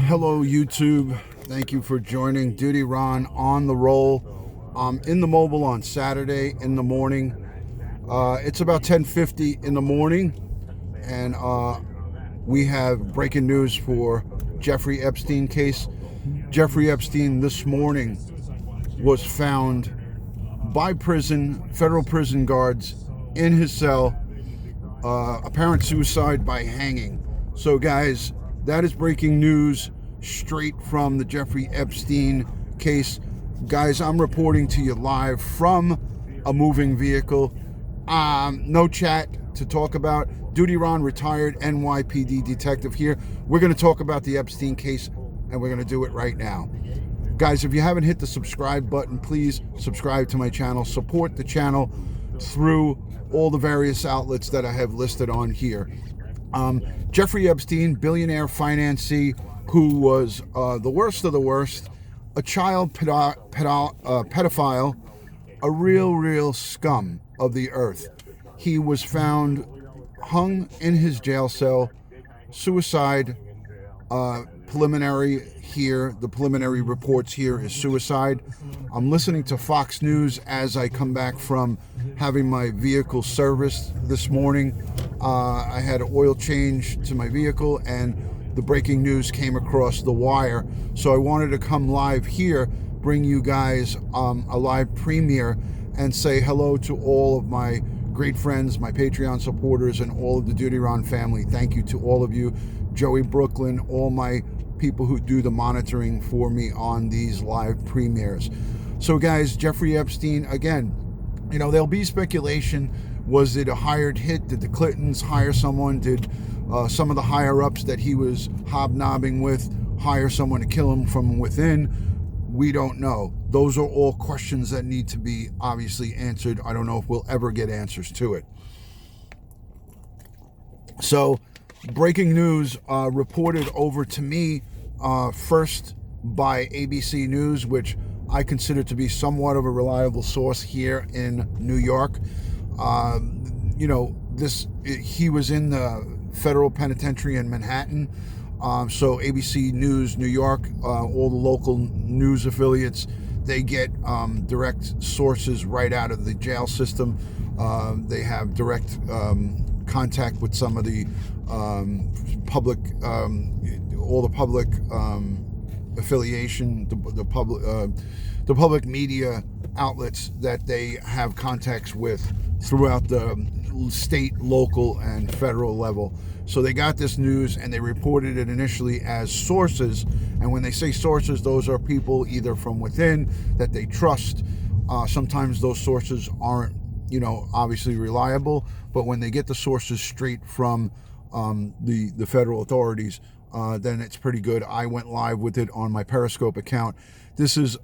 Hello, YouTube. Thank you for joining DutyRon on the roll. I'm in the mobile on Saturday in the morning. It's about 10:50 in the morning, and we have breaking news for Jeffrey Epstein case. Jeffrey Epstein this morning was found by federal prison guards in his cell, apparent suicide by hanging. So guys, that is breaking news straight from the Jeffrey Epstein case. Guys, I'm reporting to you live from a moving vehicle. No chat to talk about. DutyRon, retired NYPD detective here. We're going to talk about the Epstein case, and we're going to do it right now. Guys, if you haven't hit the subscribe button, please subscribe to my channel. Support the channel through all the various outlets that I have listed on here. Jeffrey Epstein, billionaire financier who was the worst of the worst, a child pedophile, a real scum of the earth. He was found hung in his jail cell, suicide. Preliminary here, the preliminary reports here is suicide. I'm listening to Fox News as I come back from having my vehicle serviced this morning. I had an oil change to my vehicle and the breaking news came across the wire. So I wanted to come live here, bring you guys a live premiere and say hello to all of my great friends, my Patreon supporters, and all of the DutyRon family. Thank you to all of you. Joey Brooklyn, all my people who do the monitoring for me on these live premieres. So guys, Jeffrey Epstein, again, you know, there'll be speculation. Was it a hired hit? Did the Clintons hire someone? Did some of the higher ups that he was hobnobbing with hire someone to kill him from within? We don't know. Those are all questions that need to be obviously answered. I don't know if we'll ever get answers to it. So breaking news reported over to me first by ABC News, which I consider to be somewhat of a reliable source here in New York. You know, he was in the federal penitentiary in Manhattan. So ABC News New York, all the local news affiliates, they get direct sources right out of the jail system. They have direct contact with some of the public, all the public affiliation, the public media outlets that they have contacts with throughout the state, local, and federal level. So they got this news and they reported it initially as sources. And when they say sources, those are people either from within that they trust. Sometimes those sources aren't, you know, obviously reliable, but when they get the sources straight from the federal authorities, then it's pretty good. I went live with it on my Periscope account. This is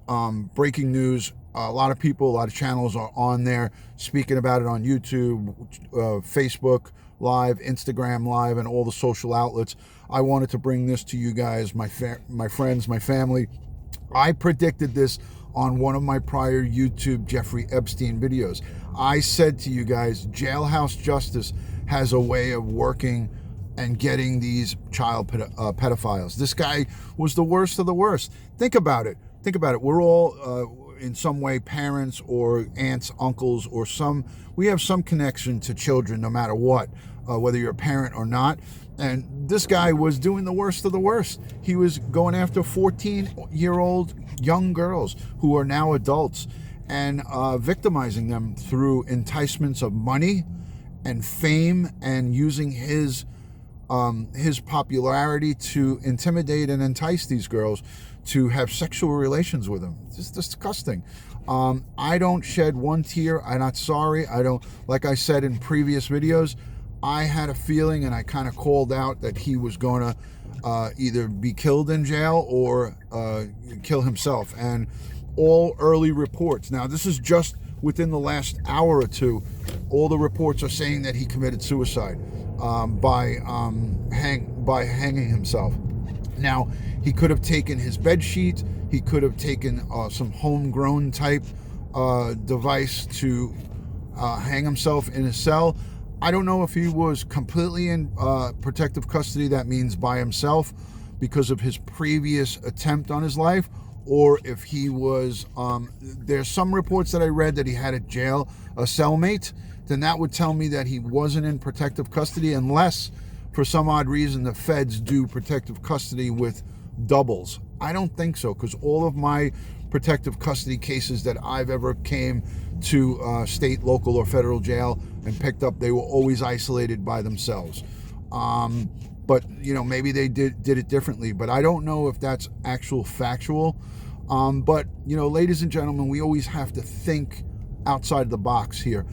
breaking news. A lot of people, a lot of channels are on there speaking about it on YouTube, Facebook Live, Instagram Live, and all the social outlets. I wanted to bring this to you guys, my friends, my family. I predicted this on one of my prior YouTube Jeffrey Epstein videos. I said to you guys, jailhouse justice has a way of working and getting these child pedophiles. This guy was the worst of the worst. Think about it. We're all in some way parents or aunts, uncles, or we have some connection to children no matter what, whether you're a parent or not. And this guy was doing the worst of the worst. He was going after 14-year-old young girls who are now adults and victimizing them through enticements of money and fame, and using his popularity to intimidate and entice these girls to have sexual relations with them. It's just disgusting. I don't shed one tear. I'm not sorry. I don't, like I said in previous videos, I had a feeling and I kind of called out that he was going to either be killed in jail or kill himself. And all early reports, now this is just within the last hour or two, all the reports are saying that he committed suicide by hanging himself. Now, he could have taken his bed sheet. He could have taken some homegrown type device to hang himself in his cell. I don't know if he was completely in protective custody. That means by himself, because of his previous attempt on his life, or if he was, there's some reports that I read that he had a cellmate, then that would tell me that he wasn't in protective custody, unless for some odd reason the feds do protective custody with doubles. I don't think so, because all of my protective custody cases that I've ever came to state, local, or federal jail and picked up, they were always isolated by themselves. But maybe they did it differently, but I don't know if that's factual. But ladies and gentlemen, we always have to think outside the box here.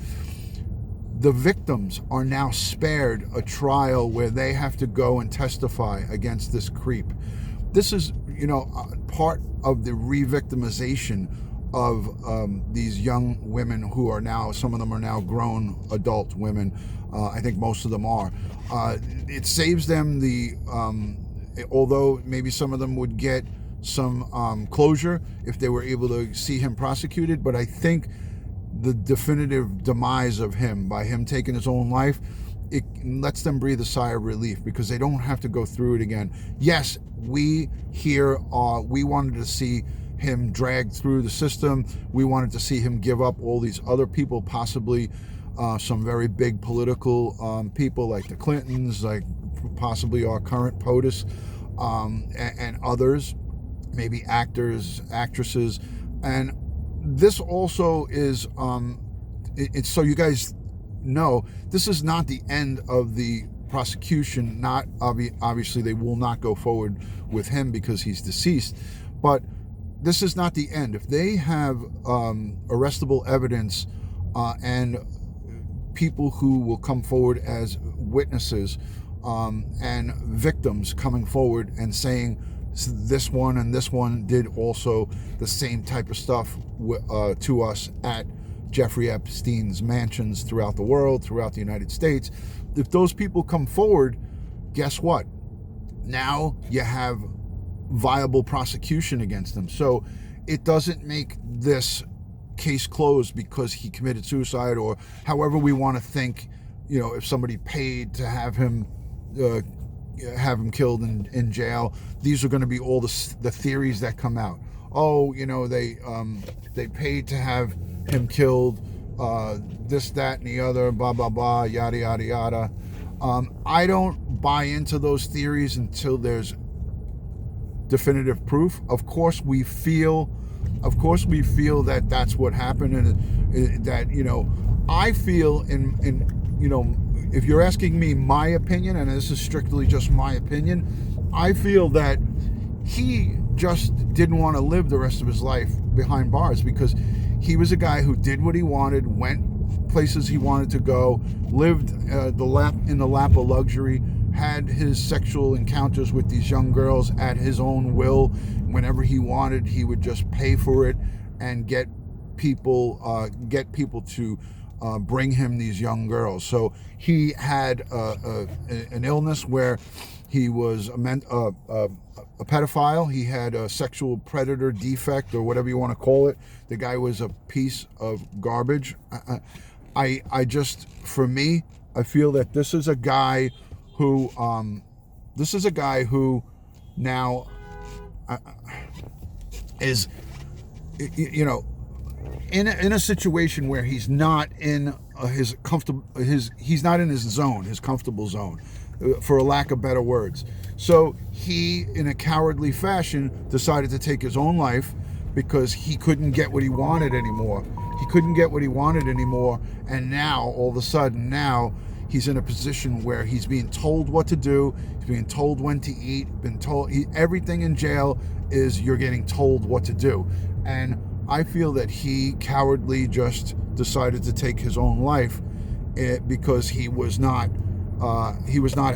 The victims are now spared a trial where they have to go and testify against this creep. This is, part of the re-victimization of these young women who are now, some of them are now grown adult women. I think most of them are. It saves them although maybe some of them would get some closure if they were able to see him prosecuted, but I think the definitive demise of him, by him taking his own life, it lets them breathe a sigh of relief, because they don't have to go through it again. Yes, we wanted to see him dragged through the system. We wanted to see him give up all these other people, possibly some very big political people like the Clintons, like possibly our current POTUS, and others, maybe actors, actresses. And this also is, it's so you guys know, this is not the end of the prosecution. Not obviously they will not go forward with him because he's deceased, but this is not the end. If they have arrestable evidence and people who will come forward as witnesses and victims coming forward and saying this one and this one did also the same type of stuff to us at Jeffrey Epstein's mansions throughout the world, throughout the United States. If those people come forward, guess what? Now you have viable prosecution against them. So it doesn't make this case closed because he committed suicide, or however we want to think, if somebody paid to have him killed in jail. These are going to be all the theories that come out. Oh, they paid to have him killed, this, that, and the other, blah, blah, blah, yada, yada, yada. I don't buy into those theories until there's definitive proof. Of course we feel that that's what happened, and that, I feel if you're asking me my opinion, and this is strictly just my opinion, I feel that he just didn't want to live the rest of his life behind bars, because he was a guy who did what he wanted, went places he wanted to go, lived in the lap of luxury, had his sexual encounters with these young girls at his own will. Whenever he wanted, he would just pay for it and get people to bring him these young girls. So he had an illness where he was a pedophile. He had a sexual predator defect, or whatever you want to call it. The guy was a piece of garbage. I just, for me, I feel that this is a guy who now is, in a situation where he's not in his comfortable zone, for a lack of better words. So he, in a cowardly fashion, decided to take his own life because he couldn't get what he wanted anymore. And now, all of a sudden, he's in a position where he's being told what to do. He's being told when to eat. Everything in jail is you're getting told what to do. And I feel that he cowardly just decided to take his own life because he was not a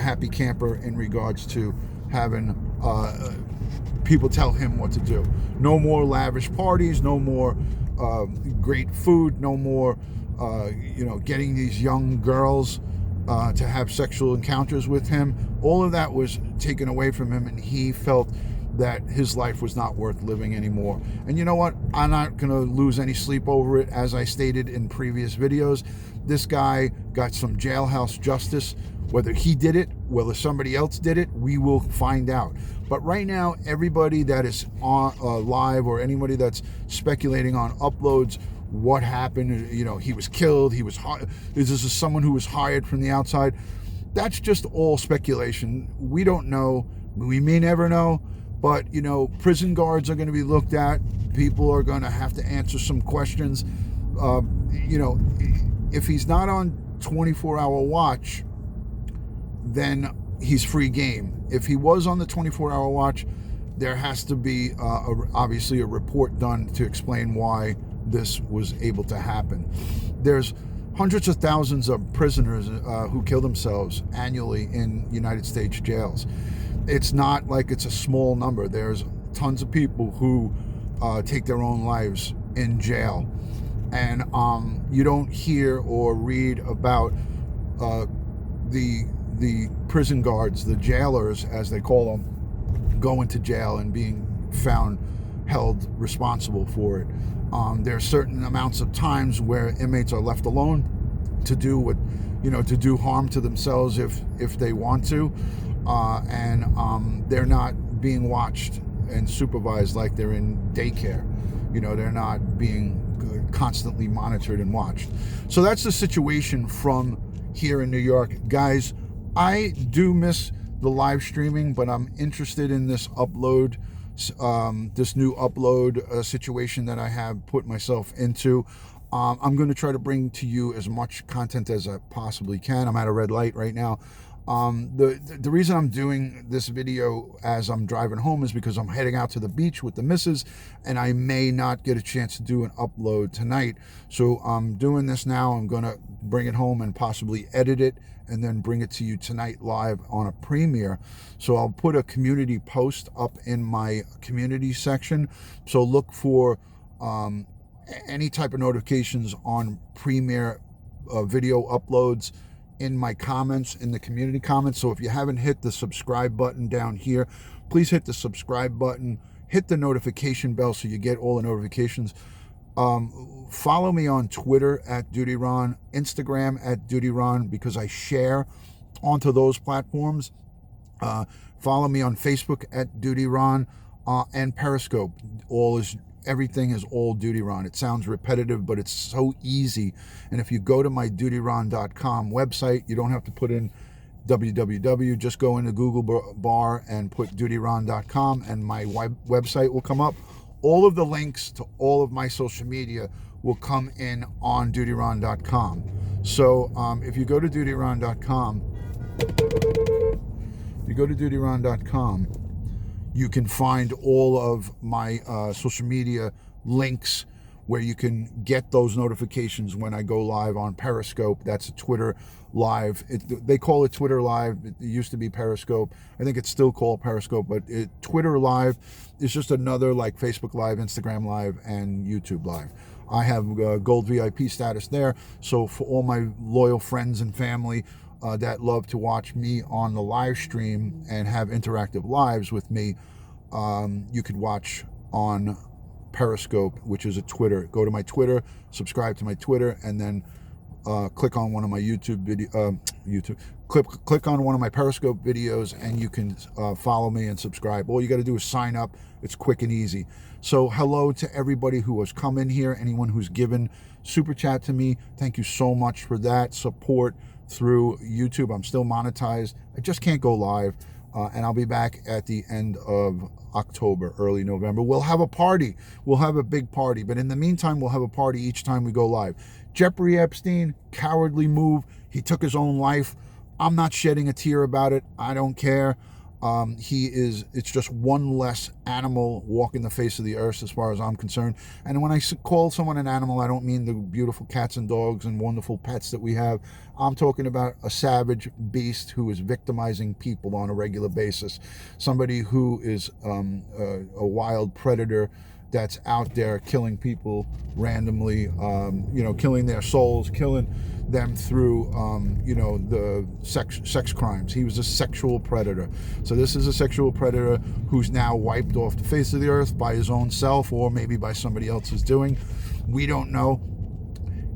happy camper in regards to having people tell him what to do. No more lavish parties, no more great food, no more getting these young girls to have sexual encounters with him. All of that was taken away from him, and he felt that his life was not worth living anymore. And you know what? I'm not going to lose any sleep over it. As I stated in previous videos, this guy got some jailhouse justice Whether he did it, whether somebody else did it, we will find out. But right now, everybody that is on live, or anybody that's speculating on uploads, what happened, he was killed, this is someone who was hired from the outside, that's just all speculation. We don't know. We may never know. But, prison guards are going to be looked at. People are going to have to answer some questions. If he's not on 24-hour watch, then he's free game. If he was on the 24-hour watch, there has to be obviously a report done to explain why this was able to happen. There's hundreds of thousands of prisoners who kill themselves annually in United States jails. It's not like it's a small number. There's tons of people who take their own lives in jail. And you don't hear or read about the prison guards, the jailers, as they call them, going to jail and being found held responsible for it. There are certain amounts of times where inmates are left alone to do to do harm to themselves if they want to. And they're not being watched and supervised like they're in daycare. They're not being constantly monitored and watched. So that's the situation from here in New York. Guys, I do miss the live streaming, but I'm interested in this upload, this new upload situation that I have put myself into. I'm going to try to bring to you as much content as I possibly can. I'm at a red light right now. The reason I'm doing this video as I'm driving home is because I'm heading out to the beach with the missus, and I may not get a chance to do an upload tonight. So I'm doing this now. I'm going to bring it home and possibly edit it and then bring it to you tonight live on a premiere. So I'll put a community post up in my community section. So look for any type of notifications on premiere video uploads in my comments, in the community comments. So if you haven't hit the subscribe button down here, please hit the subscribe button, hit the notification bell so you get all the notifications. Follow me on Twitter at DutyRon, Instagram at DutyRon, because I share onto those platforms. Follow me on Facebook at DutyRon, and Periscope. Everything is all DutyRon. It sounds repetitive, but it's so easy. And if you go to my DutyRon.com website, you don't have to put in www. Just go into Google bar and put DutyRon.com, and my website will come up. All of the links to all of my social media will come in on DutyRon.com. So if you go to DutyRon.com, you can find all of my social media links where you can get those notifications when I go live on Periscope. That's a Twitter live. They call it Twitter live. It used to be Periscope. I think it's still called Periscope, but Twitter live is just another like Facebook live, Instagram live, and YouTube live. I have gold VIP status there. So for all my loyal friends and family that love to watch me on the live stream and have interactive lives with me, you could watch on Periscope, which is a Twitter. Go to my Twitter, subscribe to my Twitter, and then click on one of my click on one of my Periscope videos, and you can follow me and subscribe. All you got to do is sign up. It's quick and easy. So hello to everybody who has come in here, anyone who's given super chat to me. Thank you so much for that support through YouTube. I'm still monetized. I just can't go live. And I'll be back at the end of October, early November. We'll have a party. We'll have a big party. But in the meantime, we'll have a party each time we go live. Jeffrey Epstein, cowardly move. He took his own life. I'm not shedding a tear about it. I don't care. It's just one less animal walking the face of the earth as far as I'm concerned. And when I call someone an animal, I don't mean the beautiful cats and dogs and wonderful pets that we have. I'm talking about a savage beast who is victimizing people on a regular basis. Somebody who is a wild predator that's out there killing people randomly, killing their souls, killing them through, the sex crimes. He was a sexual predator. So this is a sexual predator who's now wiped off the face of the earth by his own self, or maybe by somebody else's doing. We don't know.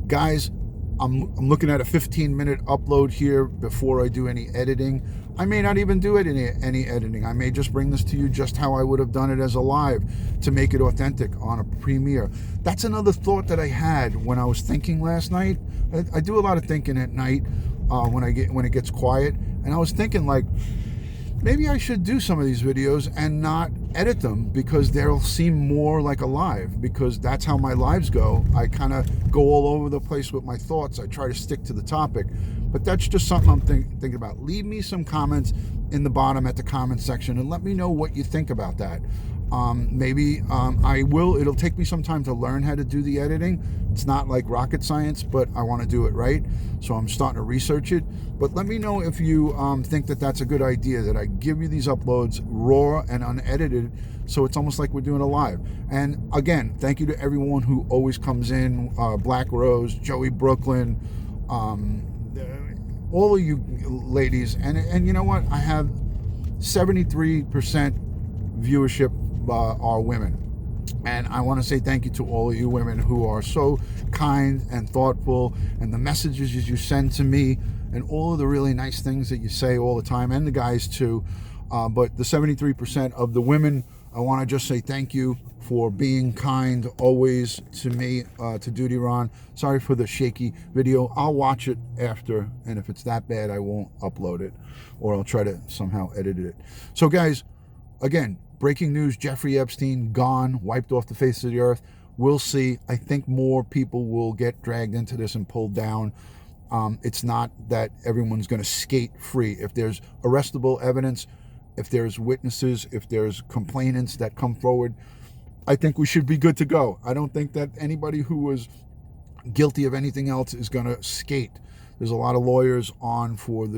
Guys, I'm looking at a 15-minute upload here before I do any editing. I may not even do any editing. I may just bring this to you just how I would have done it as a live to make it authentic on a premiere. That's another thought that I had when I was thinking last night. I do a lot of thinking at night when it gets quiet, and I was thinking, like, maybe I should do some of these videos and not edit them, because they'll seem more like a live, because that's how my lives go. I kind of go all over the place with my thoughts. I try to stick to the topic, but that's just something I'm thinking about. Leave me some comments in the bottom at the comment section and let me know what you think about that. Maybe I will. It'll take me some time to learn how to do the editing. It's not like rocket science, but I want to do it right. So I'm starting to research it. But let me know if you think that that's a good idea, that I give you these uploads raw and unedited, so it's almost like we're doing a live. And again, thank you to everyone who always comes in, Black Rose, Joey Brooklyn, all of you ladies. And you know what? I have 73% viewership are women. And I want to say thank you to all of you women who are so kind and thoughtful, and the messages you send to me, and all of the really nice things that you say all the time, and the guys too. But the 73% of the women, I want to just say thank you for being kind always to me, to DutyRon. Sorry for the shaky video. I'll watch it after, and if it's that bad, I won't upload it, or I'll try to somehow edit it. So guys, again, breaking news: Jeffrey Epstein gone, wiped off the face of the earth. We'll see. I think more people will get dragged into this and pulled down. It's not that everyone's going to skate free. If there's arrestable evidence, if there's witnesses, if there's complainants that come forward, I think we should be good to go. I don't think that anybody who was guilty of anything else is going to skate. There's a lot of lawyers on for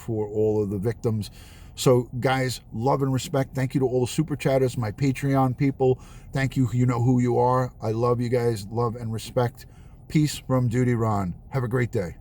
all of the victims. So guys, love and respect. Thank you to all the super chatters, my Patreon people. Thank you. You know who you are. I love you guys. Love and respect. Peace from DutyRon. Have a great day.